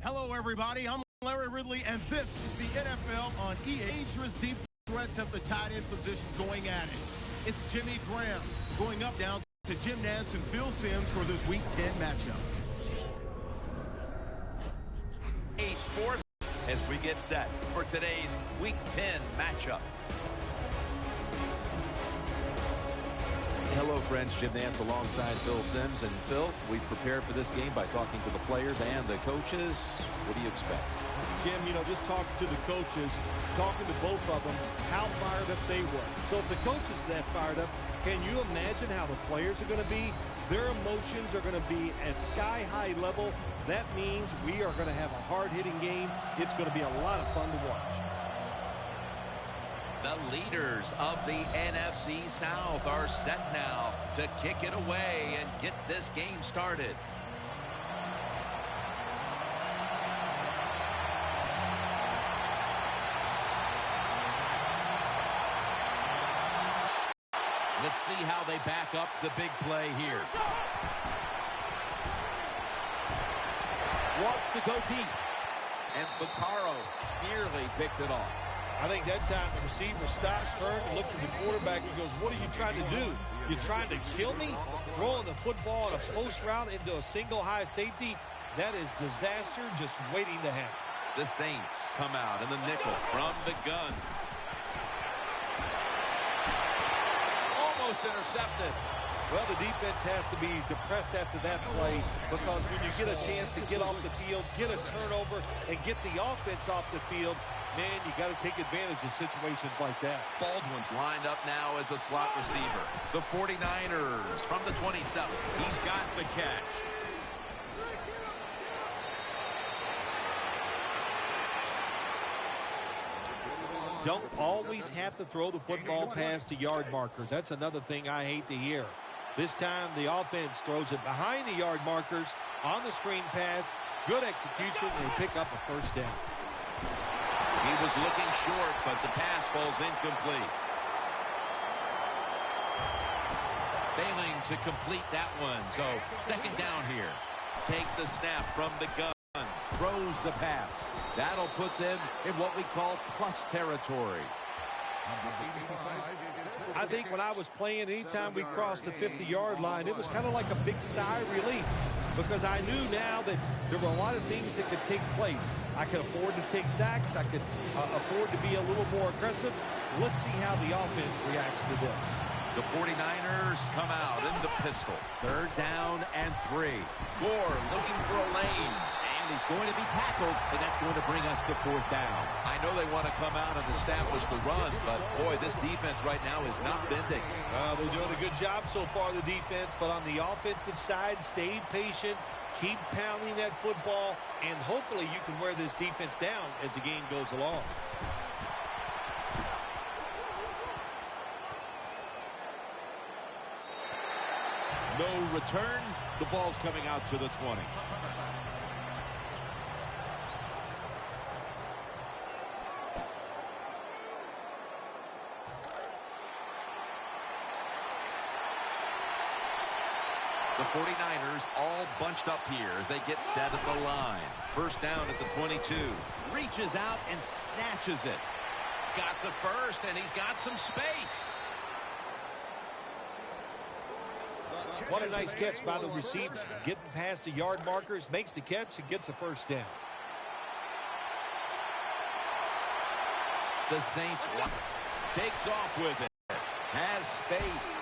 Hello, everybody. I'm Larry Ridley, and this is the NFL on EA. Dangerous deep threats at the tight end position going at it. It's Jimmy Graham going up down to Jim Nantz and Phil Simms for this Week 10 matchup. Sports as we get set for today's Week 10 matchup. Hello, friends. Jim Nantz alongside Phil Simms. And Phil, we've prepared for this game by talking to the players and the coaches. What do you expect? Jim, just talking to the coaches, talking to both of them, how fired up they were. So if the coaches are that fired up, can you imagine how the players are going to be? Their emotions are going to be at sky-high level. That means we are going to have a hard-hitting game. It's going to be a lot of fun to watch. The leaders of the NFC South are set now to kick it away and get this game started. Let's see how they back up the big play here. Wants to go deep. And Vaccaro nearly picked it off. I think that time the receiver stops, turns, and looks at the quarterback and goes, what are you trying to do? You trying to kill me? Throwing the football on a post route into a single high safety? That is disaster just waiting to happen. The Saints come out in the nickel from the gun. Almost intercepted. Well, the defense has to be depressed after that play because when you get a chance to get off the field, get a turnover, and get the offense off the field, man, you got to take advantage of situations like that. Baldwin's lined up now as a slot receiver. The 49ers from the 27. He's got the catch. Don't always have to throw the football past the yard markers. That's another thing I hate to hear. This time the offense throws it behind the yard markers on the screen pass. Good execution, and they pick up a first down. He was looking short, but the pass ball's incomplete. Failing to complete that one, so second down here. Take the snap from the gun. Throws the pass. That'll put them in what we call plus territory. I think when I was playing, anytime we crossed the 50-yard line, it was kind of like a big sigh of relief because I knew now that there were a lot of things that could take place. I could afford to take sacks. I could afford to be a little more aggressive. Let's see how the offense reacts to this. The 49ers come out in the pistol. Third down and 3. Gore looking for a lane. And he's going to be tackled, and that's going to bring us to fourth down. I know they want to come out and establish the run, but, boy, this defense right now is not bending. They're doing a good job so far, the defense, but on the offensive side, stay patient, keep pounding that football, and hopefully you can wear this defense down as the game goes along. No return. The ball's coming out to the 20. The 49ers all bunched up here as they get set at the line. First down at the 22. Reaches out and snatches it. Got the first, and he's got some space. What a nice catch by the receivers. Getting past the yard markers, makes the catch, and gets a first down. The Saints takes off with it. Has space.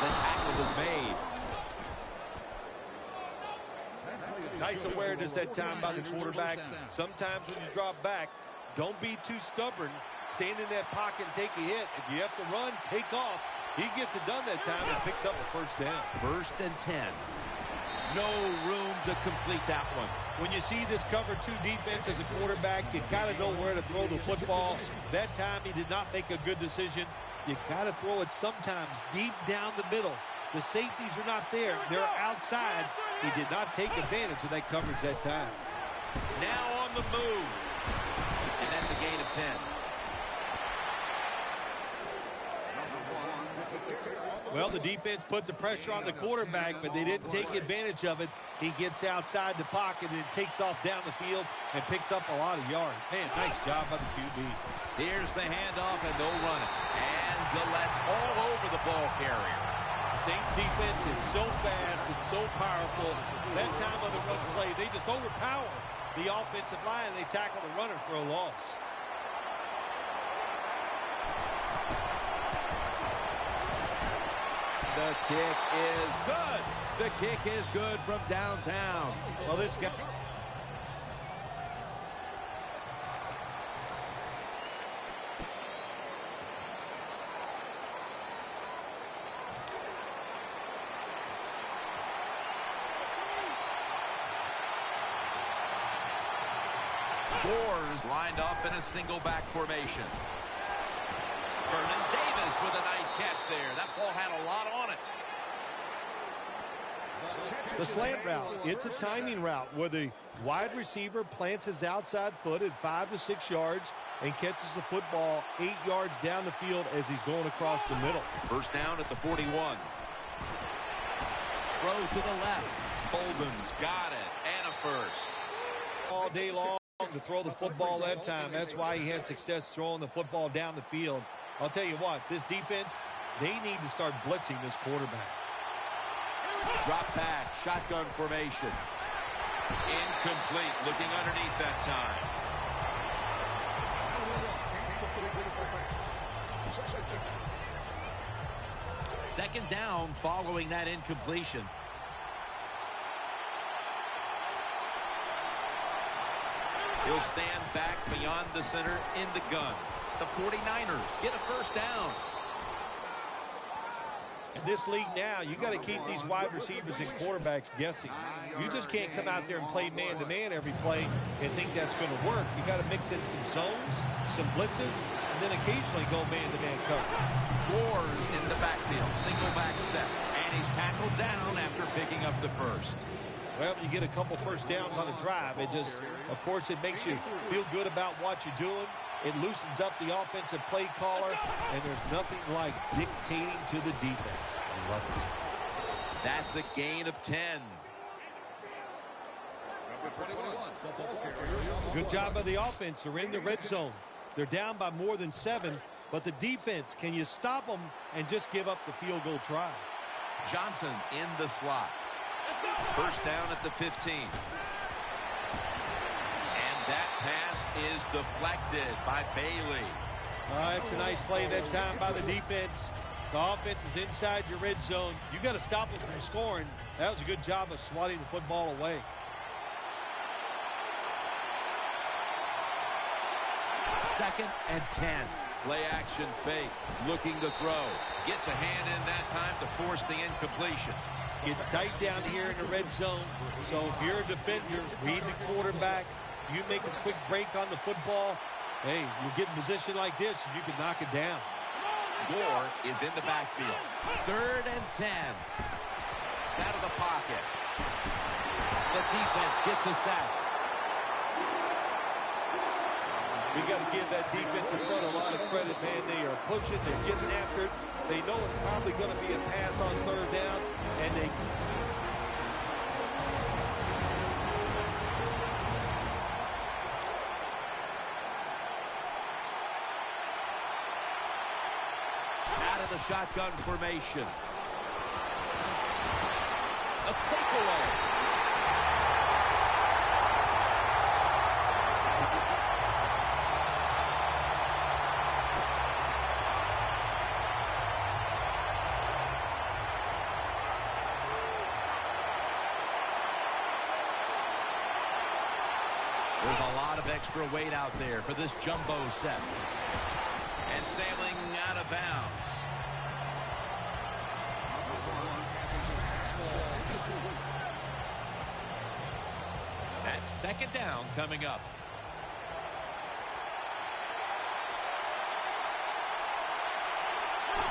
The tackle is made. Nice awareness that time by the quarterback. Sometimes when you drop back, don't be too stubborn. Stand in that pocket and take a hit. If you have to run, take off. He gets it done that time and picks up a first down. First and 10. No room to complete that one. When you see this cover 2 defense as a quarterback, you got to know where to throw the football. That time he did not make a good decision. You got to throw it sometimes deep down the middle. The safeties are not there. They're outside. He did not take advantage of that coverage that time. Now on the move. And that's a gain of 10. Well, the defense put the pressure on the quarterback, but they didn't take advantage of it. He gets outside the pocket and takes off down the field and picks up a lot of yards. Man, nice job by the QB. Here's the handoff, and they'll run it. And Gillette's all over the ball carrier. The Saints defense is so fast and so powerful. That time of the run play, they just overpower the offensive line, and they tackle the runner for a loss. The kick is good. The kick is good from downtown. Well, this guy... Boers lined up in a single back formation. Vernon Davis with a nice catch there. That ball had a lot on it. The slant route, it's a timing route where the wide receiver plants his outside foot at 5 to 6 yards and catches the football 8 yards down the field as he's going across the middle. First down at the 41. Throw to the left. Bolden's got it. And a first. All day long to throw the football that time. That's why he had success throwing the football down the field. I'll tell you what, this defense, they need to start blitzing this quarterback. Drop back, shotgun formation. Incomplete, looking underneath that time. Second down following that incompletion. He'll stand back beyond the center in the gun. The 49ers get a first down. In this league now, you got to keep these wide receivers and quarterbacks guessing. You just can't come out there and play man-to-man every play and think that's going to work. You got to mix in some zones, some blitzes, and then occasionally go man-to-man coverage. Boers in the backfield, single back set, and he's tackled down after picking up the first. Well, you get a couple first downs on a drive. It just, of course, it makes you feel good about what you're doing. It loosens up the offensive play caller, and there's nothing like dictating to the defense. I love it. That's a gain of 10. Good job by the offense. They're in the red zone. They're down by more than 7, but the defense, can you stop them and just give up the field goal try? Johnson's in the slot. First down at the 15. And that pass is deflected by Bailey. It's a nice play that time by the defense. The offense is inside your red zone. You got to stop them from scoring. That was a good job of swatting the football away. Second and 10. Play action fake. Looking to throw. Gets a hand in that time to force the incompletion. Gets tight down here in the red zone. So if you're a defender, read the quarterback, you make a quick break on the football, hey, you get in position like this, and you can knock it down. Gore is in the backfield. Third and 10. Out of the pocket. The defense gets a sack. We got to give that defensive front a lot of credit, man. They are pushing, they're getting after it. They know it's probably going to be a pass on third down, and they... Out of the shotgun formation. A takeaway. There's a lot of extra weight out there for this jumbo set. And sailing out of bounds. That's second down coming up.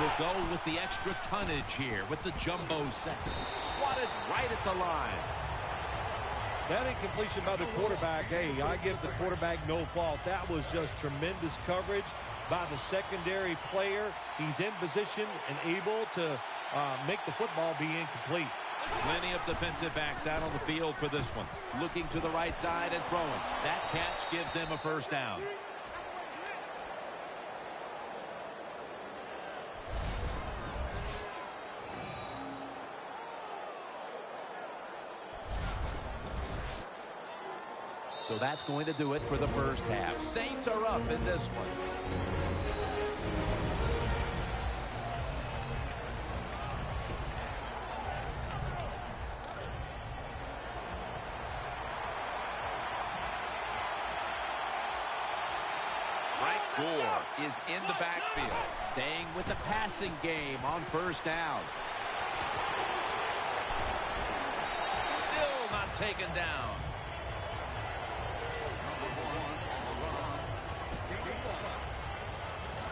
We'll go with the extra tonnage here with the jumbo set. Swatted right at the line. That incompletion by the quarterback, hey, I give the quarterback no fault. That was just tremendous coverage. by the secondary player. He's in position and able to make the football be incomplete. Plenty of defensive backs out on the field for this one. Looking to the right side and throwing. That catch gives them a first down. So that's going to do it for the first half. Saints are up in this one. Gore is in the backfield, staying with the passing game on first down. Still not taken down.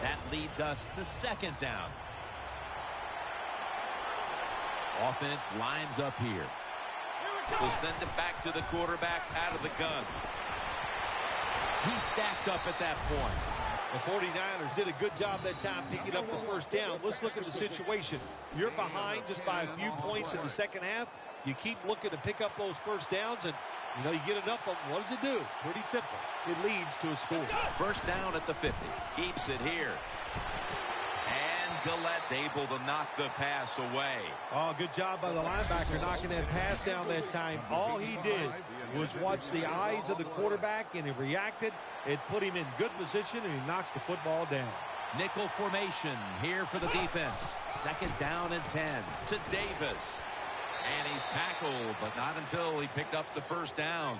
That leads us to second down. Offense lines up here. We'll send it back to the quarterback out of the gun. He's stacked up at that point. The 49ers did a good job that time picking up the first down. Let's look at the situation. You're behind just by a few points in the second half. You keep looking to pick up those first downs, and you get enough of them. What does it do? Pretty simple. It leads to a score. First down at the 50. Keeps it here. And Gallette's able to knock the pass away. Oh, good job by the linebacker knocking that pass down that time. All he did was watch the eyes of the quarterback, and he reacted. It put him in good position, and he knocks the football down. Nickel formation here for the defense. Second down and 10 to Davis. And he's tackled, but not until he picked up the first down.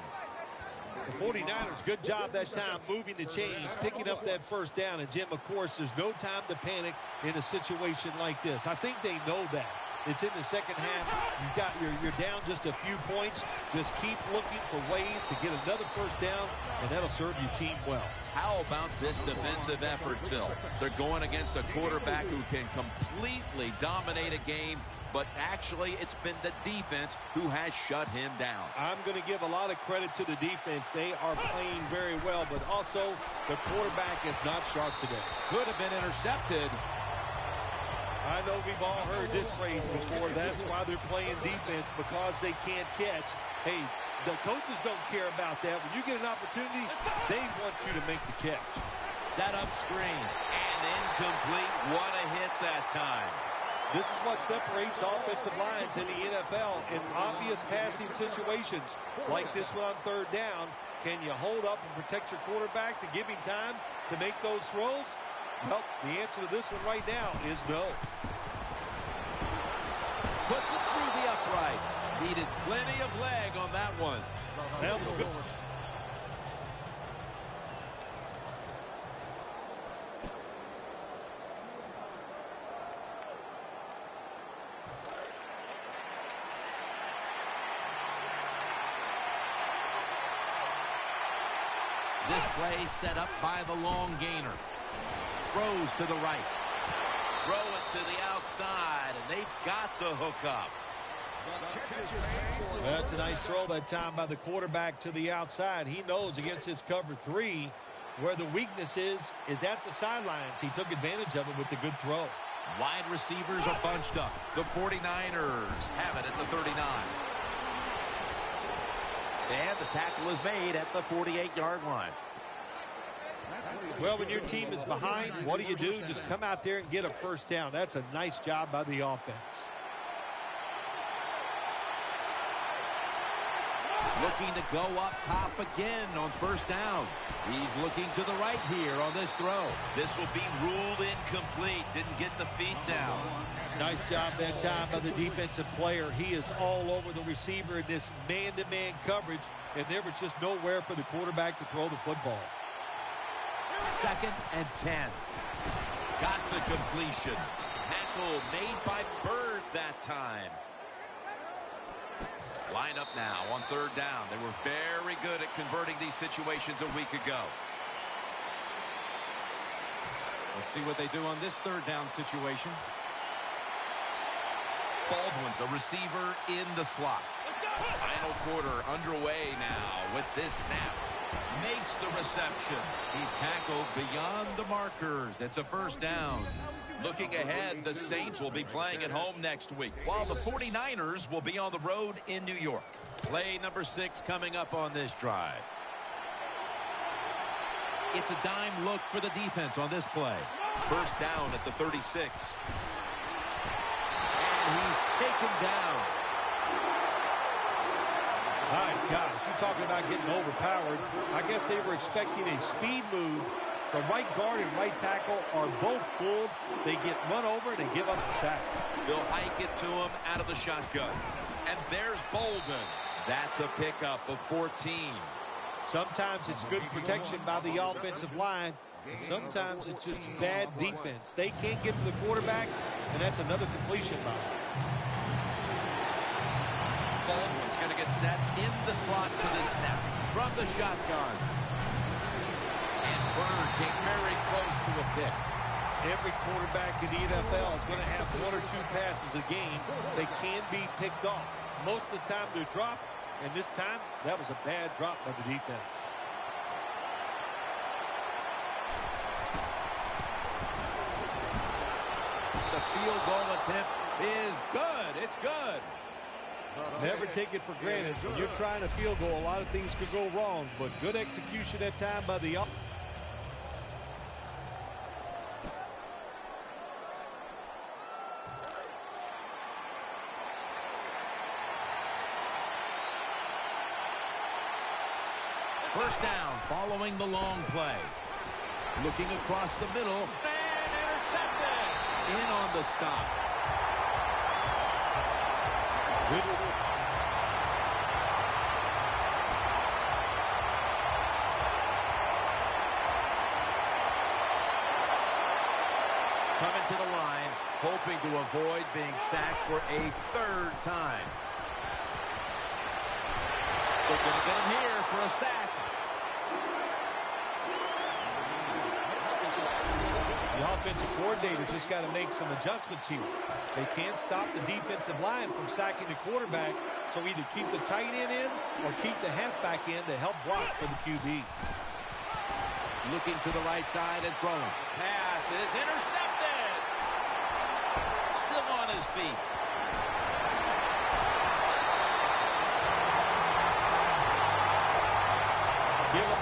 The 49ers, good job that time moving the chains, picking up that first down. And, Jim, of course, there's no time to panic in a situation like this. I think they know that. It's in the second half. You're down just a few points. Just keep looking for ways to get another first down, and that'll serve your team well. How about this defensive effort, Phil? They're going against a quarterback who can completely dominate a game, but actually it's been the defense who has shut him down. I'm going to give a lot of credit to the defense. They are playing very well, but also the quarterback is not sharp today. Could have been intercepted. I know we've all heard this phrase before. That's why they're playing defense, because they can't catch. Hey, the coaches don't care about that. When you get an opportunity, they want you to make the catch. Set up screen and incomplete. What a hit that time. This is what separates offensive lines in the NFL in obvious passing situations like this one on third down. Can you hold up and protect your quarterback to give him time to make those throws? Well, the answer to this one right now is no. Puts it through the uprights. Needed plenty of leg on that one. That was good. This play set up by the long gainer. Throws to the right. Throw it to the outside, and they've got the hook up. That's a nice throw that time by the quarterback to the outside. He knows against his cover three where the weakness is at the sidelines. He took advantage of it with the good throw. Wide receivers are bunched up. The 49ers have it at the 39. And the tackle is made at the 48-yard line. Well, when your team is behind, what do? Just come out there and get a first down. That's a nice job by the offense. Looking to go up top again on first down. He's looking to the right here on this throw. This will be ruled incomplete. Didn't get the feet down. Nice job that time by the defensive player. He is all over the receiver in this man-to-man coverage, and there was just nowhere for the quarterback to throw the football. Second and 10. Got the completion. Tackle made by Bird that time. Line up now on third down. They were very good at converting these situations a week ago. Let's see what they do on this third down situation. Baldwin's a receiver in the slot. Final quarter underway now with this snap. makes the reception. He's tackled beyond the markers. It's a first down. Looking ahead, the Saints will be playing at home next week, while the 49ers will be on the road in New York. Play number 6 coming up on this drive. It's a dime look for the defense on this play. First down at the 36. And he's taken down. My gosh, you're talking about getting overpowered. I guess they were expecting a speed move. The right guard and right tackle are both fooled. They get run over and they give up the sack. They'll hike it to him out of the shotgun. And there's Bolden. That's a pickup of 14. Sometimes it's good protection by the offensive line, and sometimes it's just bad defense. They can't get to the quarterback, and that's another completion by him. Baldwin's going to get set in the slot for this snap from the shotgun. And Bird came very close to a pick. Every quarterback in the NFL is going to have 1 or 2 passes a game. They can be picked off. Most of the time they're dropped, and this time that was a bad drop by the defense. The field goal attempt is good. It's good. Never take it for granted. When you're trying a field goal, a lot of things could go wrong, but good execution that time by the offense. First down following the long play. Looking across the middle. And intercepted. In on the stop. Good. Coming to the line, hoping to avoid being sacked for a 3rd time. They're going to get him here for a sack. The offensive coordinator's just got to make some adjustments here. They can't stop the defensive line from sacking the quarterback, so either keep the tight end in or keep the halfback in to help block for the QB. Looking to the right side and throwing. Pass is intercepted. Still on his feet. Give him.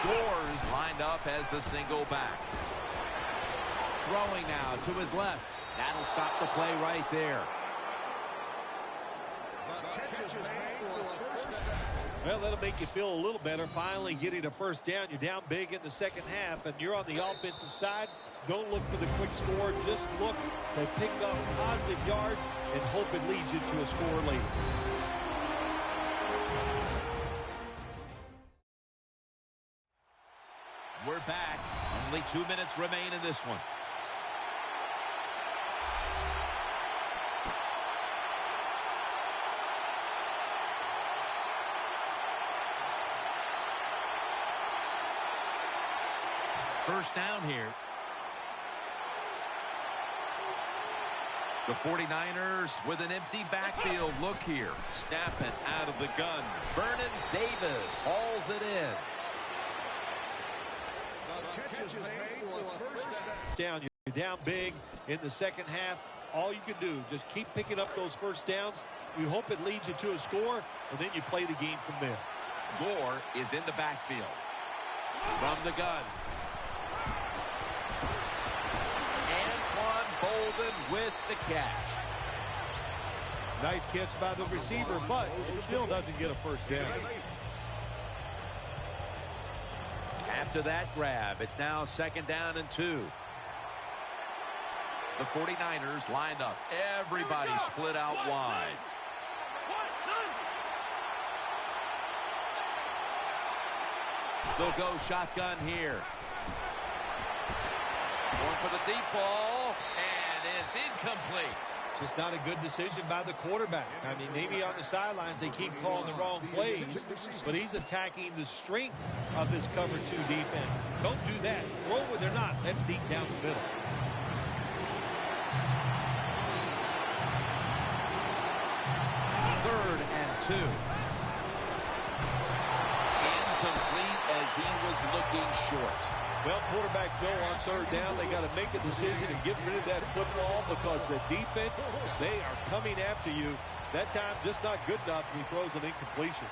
Gore's lined up as the single back. Throwing now to his left. That'll stop the play right there. Well, that'll make you feel a little better. Finally getting a first down. You're down big in the second half, and you're on the offensive side. Don't look for the quick score. Just look to pick up positive yards and hope it leads you to a score later. We're back. Only 2 minutes remain in this one. First down here. The 49ers with an empty backfield look here. Snapping out of the gun. Vernon Davis hauls it in. Down, you're down big in the second half. All you can do, just keep picking up those first downs. You hope it leads you to a score, and then you play the game from there. Gore is in the backfield. From the gun. Anquan Bolden with the catch. Nice catch by the receiver, but it still doesn't get a first down. After that grab, it's now 2nd down and 2. The 49ers lined up. Everybody split out wide. They'll go shotgun here. Going for the deep ball, and it's incomplete. Just not a good decision by the quarterback. I mean, maybe on the sidelines they keep calling the wrong plays, but he's attacking the strength of this cover 2 defense. Don't do that. Throw where they're not. That's deep down the middle. Third and 2. Incomplete as he was looking short. Well, quarterbacks know on third down they got to make a decision and get rid of that football because the defense, they are coming after you. That time just not good enough, and he throws an incompletion.